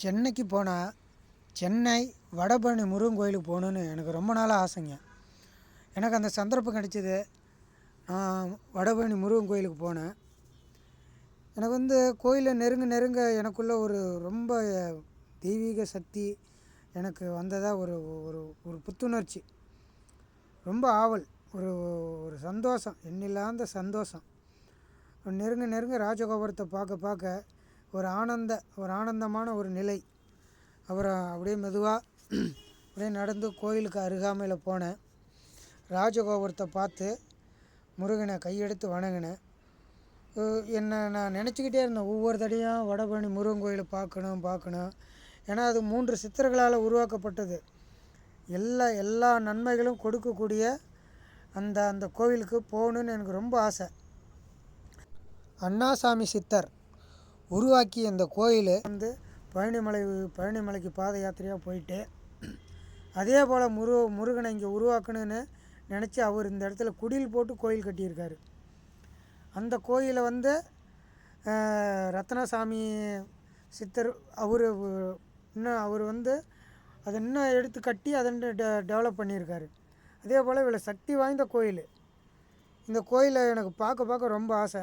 சென்னைக்கு போனால் சென்னை வடபழனி முருகன் கோயிலுக்கு போகணுன்னு எனக்கு ரொம்ப நாளாக ஆசைங்க. எனக்கு அந்த சந்தர்ப்பம் கிடைச்சிது. நான் வடபழனி முருகன் கோயிலுக்கு போனேன். எனக்கு கோயிலை நெருங்க நெருங்க எனக்குள்ள ஒரு ரொம்ப தெய்வீக சக்தி எனக்கு வந்ததாக ஒரு ஒரு ஒரு புத்துணர்ச்சி, ரொம்ப ஆவல், ஒரு ஒரு சந்தோஷம், எண்ணில்லாத சந்தோஷம். நெருங்க நெருங்க ராஜகோபுரத்தை பார்க்க பார்க்க ஒரு ஆனந்தமான ஒரு நிலை. அப்புறம் அப்படியே மெதுவாக அப்படியே நடந்து கோயிலுக்கு அருகாமையில் போனேன். ராஜகோபுரத்தை பார்த்து முருகனை கையெடுத்து வணங்கினேன். என்னை நான் நினச்சிக்கிட்டே இருந்தேன், ஒவ்வொரு தடையும் வடபழனி முருகன் கோயிலை பார்க்கணும். ஏன்னா அது 3 சித்தர்களால் உருவாக்கப்பட்டது. எல்லா நன்மைகளும் கொடுக்கக்கூடிய அந்த அந்த கோவிலுக்கு போகணுன்னு எனக்கு ரொம்ப ஆசை. அண்ணாசாமி சித்தர் உருவாக்கிய இந்த கோயில் பழனிமலைக்கு பாத யாத்திரையாக போயிட்டு, அதே போல் முருகனை இங்கே உருவாக்கணும்னு நினச்சி அவர் இந்த இடத்துல குடில் போட்டு கோயில் கட்டியிருக்காரு. அந்த கோயிலை ரத்னசாமி சித்தர் அவர் அதை இன்னும் எடுத்து கட்டி அதை டெவலப் பண்ணியிருக்காரு. அதே போல் இவ்வளோ சக்தி வாய்ந்த கோயில். இந்த கோயிலை எனக்கு பார்க்க ரொம்ப ஆசை.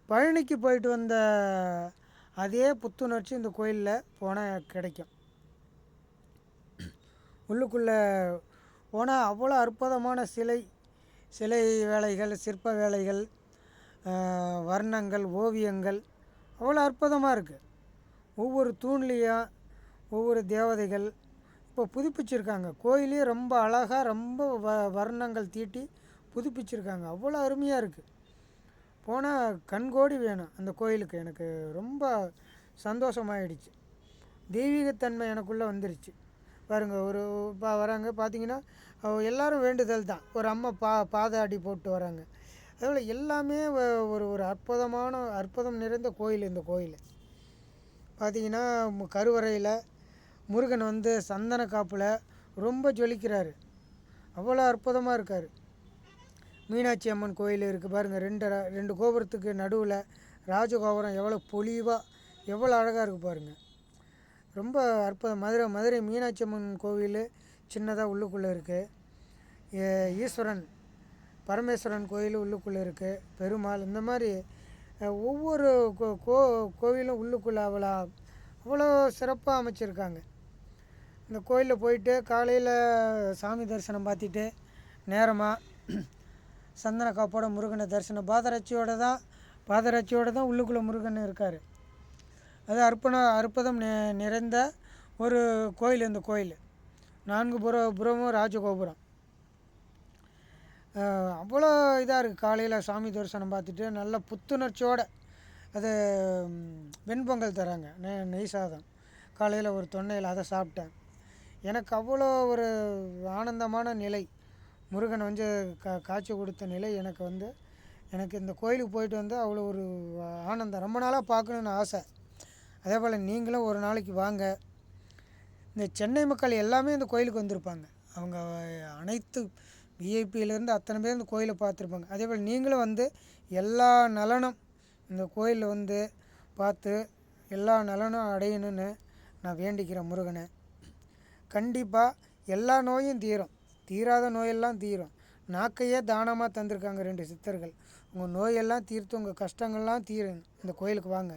பழனிக்கு போயிட்டு வந்த அதே புத்துணர்ச்சி இந்த கோயிலில் போனால் கிடைக்கும். உள்ளுக்குள்ளே போனால் அவ்வளோ அற்புதமான சிலை வேலைகள், சிற்ப வேலைகள், வர்ணங்கள், ஓவியங்கள் அவ்வளோ அற்புதமாக இருக்குது. ஒவ்வொரு தூண்லேயும் ஒவ்வொரு தேவதைகள் இப்போ புதுப்பிச்சிருக்காங்க. கோயிலே ரொம்ப அழகாக, ரொம்ப வர்ணங்கள் தீட்டி புதுப்பிச்சிருக்காங்க. அவ்வளோ அருமையாக இருக்குது. போனால் கண்கோடி வேணும் அந்த கோயிலுக்கு. எனக்கு ரொம்ப சந்தோஷமாயிடுச்சு. தெய்வீகத்தன்மை எனக்குள்ளே வந்துருச்சு. பாருங்கள், வராங்க பார்த்தீங்கன்னா எல்லோரும் வேண்டுதல் தான். ஒரு அம்மா பாத அடி போட்டு வராங்க. அதேபோல் எல்லாமே ஒரு அற்புதம் நிறைந்த கோயில். இந்த கோயில் பார்த்திங்கன்னா கருவறையில் முருகன் சந்தன காப்பில் ரொம்ப ஜொலிக்கிறாரு. அவ்வளோ அற்புதமாக இருக்கார். மீனாட்சி அம்மன் கோயில் இருக்குது பாருங்கள். ரெண்டு கோபுரத்துக்கு நடுவில் ராஜகோபுரம் எவ்வளோ பொலிவாக, எவ்வளோ அழகாக இருக்குது பாருங்கள். ரொம்ப அற்புதம். மதுரை மீனாட்சி அம்மன் கோவில் சின்னதாக உள்ளுக்குள்ளே இருக்குது. ஈஸ்வரன் பரமேஸ்வரன் கோயில் உள்ளுக்குள்ளே இருக்குது. பெருமாள், இந்த மாதிரி ஒவ்வொரு கோவிலும் உள்ளுக்குள்ளே அவ்வளோ சிறப்பாக அமைச்சிருக்காங்க. இந்த கோயிலில் போயிட்டு காலையில் சாமி தரிசனம் பார்த்துட்டு நேரமாக சந்தன காப்போட முருகனை தரிசனம் பாதரட்சியோடு தான் உள்ளுக்குள்ளே முருகன் இருக்கார். அது அற்புதம் நிறைந்த ஒரு கோயில். இந்த கோயில் 4 புறமும் ராஜகோபுரம். அவ்வளோ இதாக இருக்குது. காலையில் சாமி தரிசனம் பார்த்துட்டு நல்ல புத்துணர்ச்சியோடு அது வெண்பொங்கல் தராங்க, நெய் சாதம். காலையில் ஒரு தொன்னையில் அதை சாப்பிட்டேன். எனக்கு அவ்வளோ ஒரு ஆனந்தமான நிலை. முருகன் காட்சி கொடுத்த நிலை எனக்கு இந்த கோயிலுக்கு போயிட்டு அவ்வளோ ஒரு ஆனந்தம். ரொம்ப நாளாக பார்க்கணுன்னு ஆசை. அதே போல் நீங்களும் ஒரு நாளைக்கு வாங்க. இந்த சென்னை மக்கள் எல்லாமே இந்த கோயிலுக்கு வந்திருப்பாங்க. அவங்க அனைத்து விஐபியிலேருந்து அத்தனை பேர் இந்த கோயிலை பார்த்துருப்பாங்க. அதே போல் நீங்களும் எல்லா நலனும் இந்த கோயிலில் பார்த்து எல்லா நலனும் அடையணும்னு நான் வேண்டிக்கிறேன் முருகனை. கண்டிப்பாக எல்லா நோயும் தீராத நோயெல்லாம் தீரும். நாக்கையே தானமாக தந்திருக்காங்க 2 சித்தர்கள். உங்கள் நோயெல்லாம் தீர்த்து உங்கள் கஷ்டங்கள்லாம் தீரும். இந்த கோயிலுக்கு வாங்க.